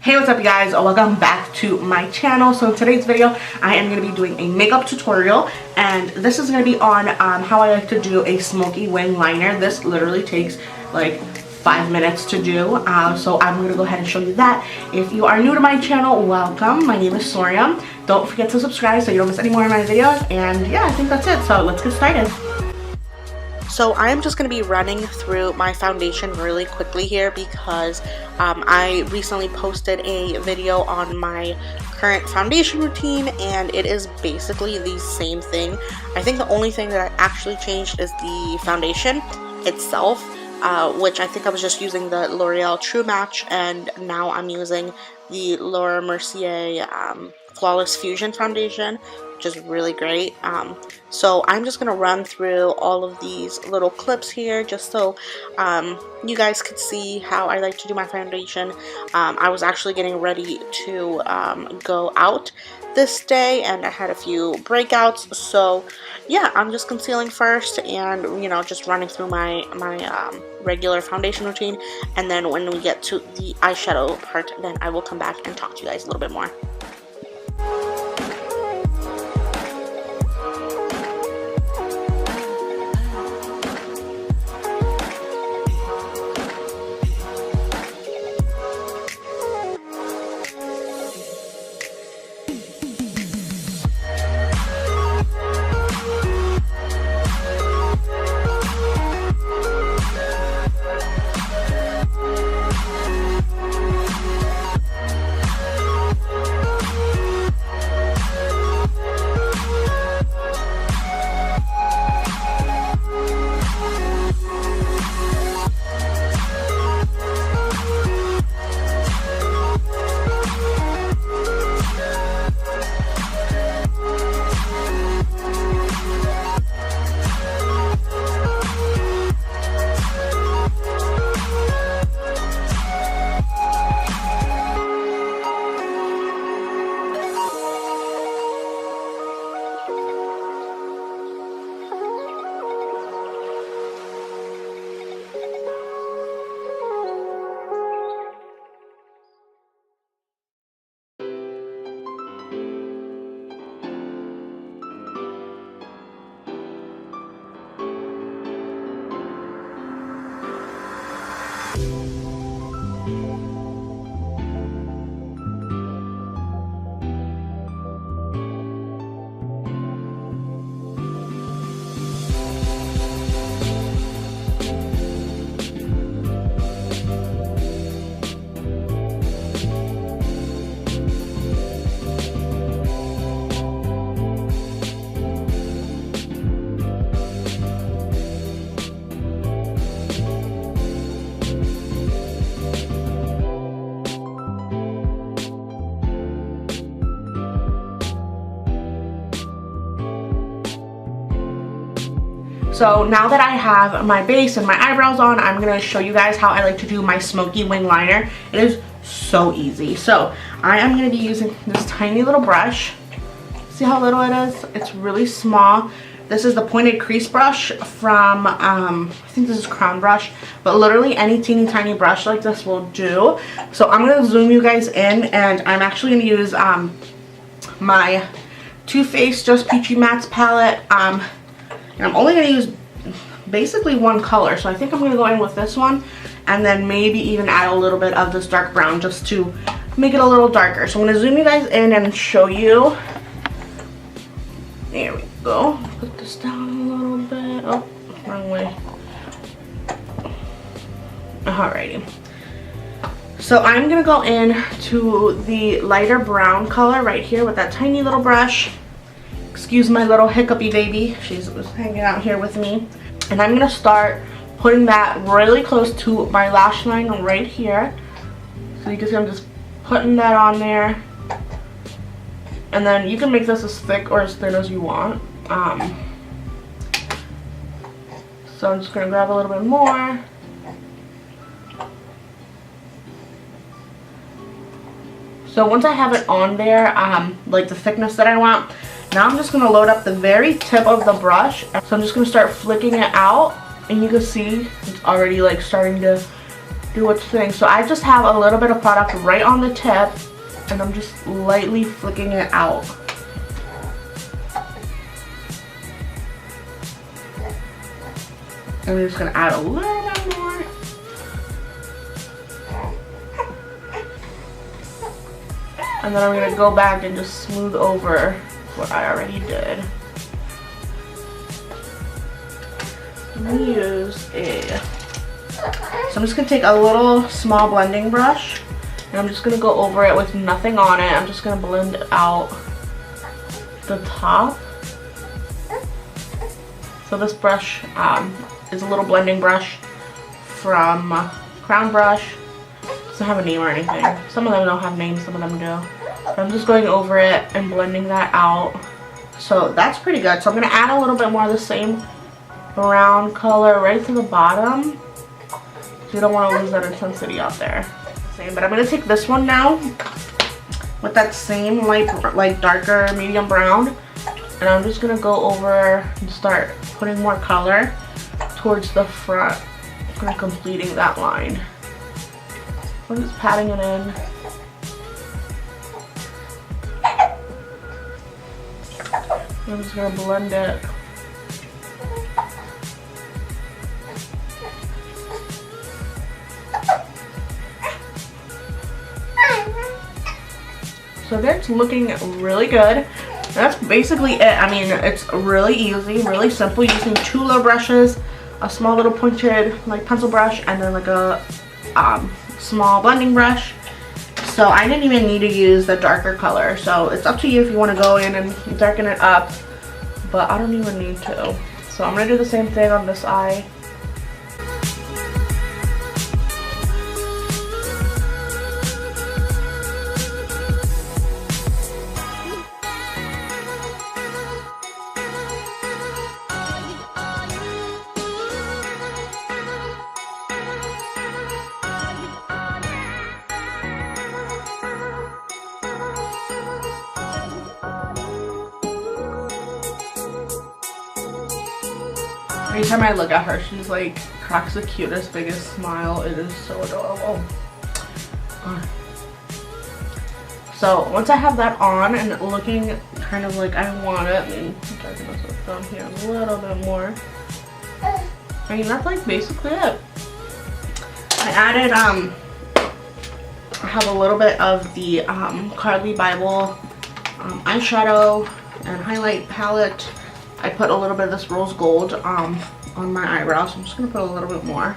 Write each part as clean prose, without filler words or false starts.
Hey, what's up you guys? Welcome back to my channel. So in today's video I am going to be doing a makeup tutorial, and this is going to be on how I like to do a smoky wing liner. This literally takes like 5 minutes to do, so I'm going to go ahead and show you that. If you are new to my channel, welcome. My name is Soria. Don't forget to subscribe so you don't miss any more of my videos, and yeah, I think that's it, so let's get started. So I'm just going to be running through my foundation really quickly here because I recently posted a video on my current foundation routine, and it is basically the same thing. I think the only thing that I actually changed is the foundation itself, which I think I was just using the Loreal True Match, and now I'm using the Mercier Flawless Fusion foundation, which is really great. So I'm just gonna run through all of these little clips here just so you guys could see how I like to do my foundation. I was actually getting ready to go out this day, and I had a few breakouts, so yeah, I'm just concealing first and, you know, just running through my regular foundation routine, and then when we get to the eyeshadow part, then I will come back and talk to you guys a little bit more. So now that I have my base and my eyebrows on, I'm going to show you guys how I like to do my smoky wing liner. It is so easy. So I am going to be using this tiny little brush. See how little it is? It's really small. This is the pointed crease brush from, I think this is Crown Brush, but literally any teeny tiny brush like this will do. So I'm going to zoom you guys in, and I'm actually going to use my Too Faced Just Peachy Mattes palette. And I'm only going to use basically one color, so I think I'm going to go in with this one, and then maybe even add a little bit of this dark brown just to make it a little darker. So I'm going to zoom you guys in and show you. There we go. Put this down a little bit. Oh, wrong way. Alrighty. So I'm going to go in to the lighter brown color right here with that tiny little brush. Excuse my little hiccupy baby, she's hanging out here with me. And I'm going to start putting that really close to my lash line right here. So you can see I'm just putting that on there. And then you can make this as thick or as thin as you want. So I'm just going to grab a little bit more. So once I have it on there, like the thickness that I want, now I'm just going to load up the very tip of the brush. So I'm just going to start flicking it out, and you can see it's already like starting to do its thing. So I just have a little bit of product right on the tip, and I'm just lightly flicking it out. And I'm just gonna add a little bit more. And then I'm gonna go back and just smooth over what I already did. I'm gonna use so I'm just gonna take a little small blending brush, and I'm just gonna go over it with nothing on it. I'm just gonna blend out the top. So this brush is a little blending brush from Crown Brush. It doesn't have a name or anything. Some of them don't have names, some of them do. But I'm just going over it and blending that out. So that's pretty good. So I'm gonna add a little bit more of the same brown color right to the bottom. So you don't want to lose that intensity out there. But I'm gonna take this one now with that same like darker medium brown, and I'm just gonna go over and start putting more color towards the front, kind of completing that line. I'm just patting it in. I'm just gonna blend it. So that's looking really good. That's basically it. I mean, it's really easy, really simple, using 2 little brushes, a small little pointed like pencil brush, and then like a small blending brush. So I didn't even need to use the darker color. So it's up to you if you want to go in and darken it up, but I don't even need to. So I'm gonna do the same thing on this eye. Every time I look at her, she's like cracks the cutest, biggest smile. It is so adorable. So once I have that on and looking kind of like I want it, and darken this up down here a little bit more. I mean, that's like basically it. I added I have a little bit of the Carli Bybel eyeshadow and highlight palette. I put a little bit of this rose gold on my eyebrows. So I'm just going to put a little bit more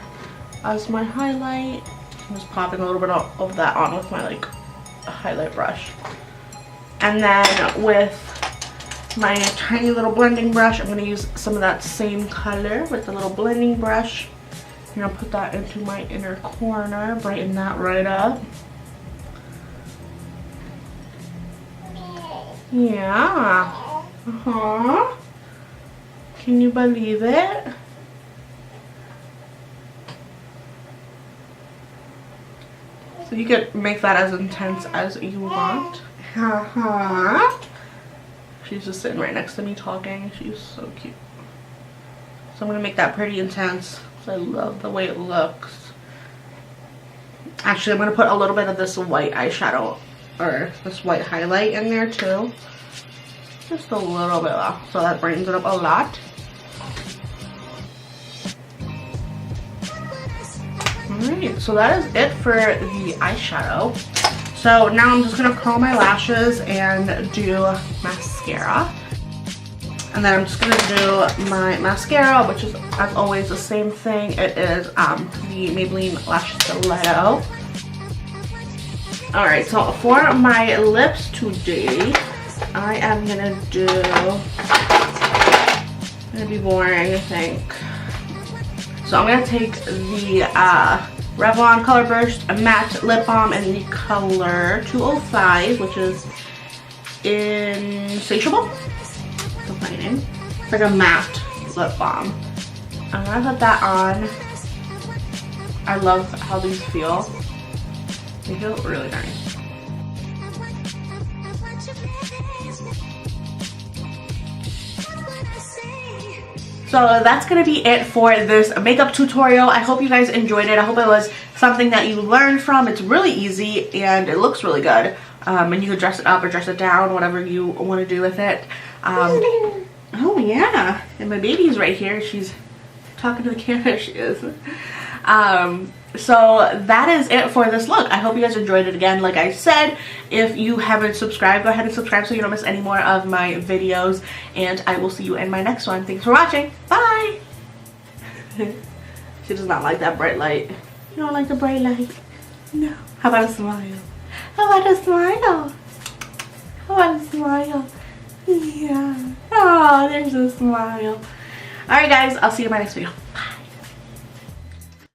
as my highlight. I'm just popping a little bit of that on with my like highlight brush. And then with my tiny little blending brush, I'm going to use some of that same color with the little blending brush. I'm going to put that into my inner corner, brighten that right up. Yeah. Uh-huh. Can you believe it? So you could make that as intense as you want. She's just sitting right next to me talking. She's so cute. So I'm going to make that pretty intense because I love the way it looks. Actually, I'm going to put a little bit of this white eyeshadow or this white highlight in there too. Just a little bit, so that brightens it up a lot. Alright, so that is it for the eyeshadow. So now I'm just going to curl my lashes and do mascara. And then I'm just going to do my mascara, which is, as always, the same thing. It is the Maybelline Lash Stiletto. Alright, so for my lips today, I am going to do, going to be boring, I think. So I'm going to take the Revlon Color Burst Matte Lip Balm in the color 205, which is Insatiable. That's my name. It's like a matte lip balm. I'm going to put that on. I love how these feel. They feel really nice. So that's going to be it for this makeup tutorial. I hope you guys enjoyed it. I hope it was something that you learn from. It's really easy and it looks really good. And you can dress it up or dress it down, whatever you want to do with it. Oh yeah, and my baby's right here. She's talking to the camera. She is. So that is it for this look. I hope you guys enjoyed it. Again, like I said, if you haven't subscribed, go ahead and subscribe so you don't miss any more of my videos, and I will see you in my next one. Thanks for watching. Bye. She does not like that bright light. You don't like the bright light? No. How about a smile? How about a smile? How about a smile? Yeah. Oh, there's a smile. Alright guys, I'll see you in my next video. Bye.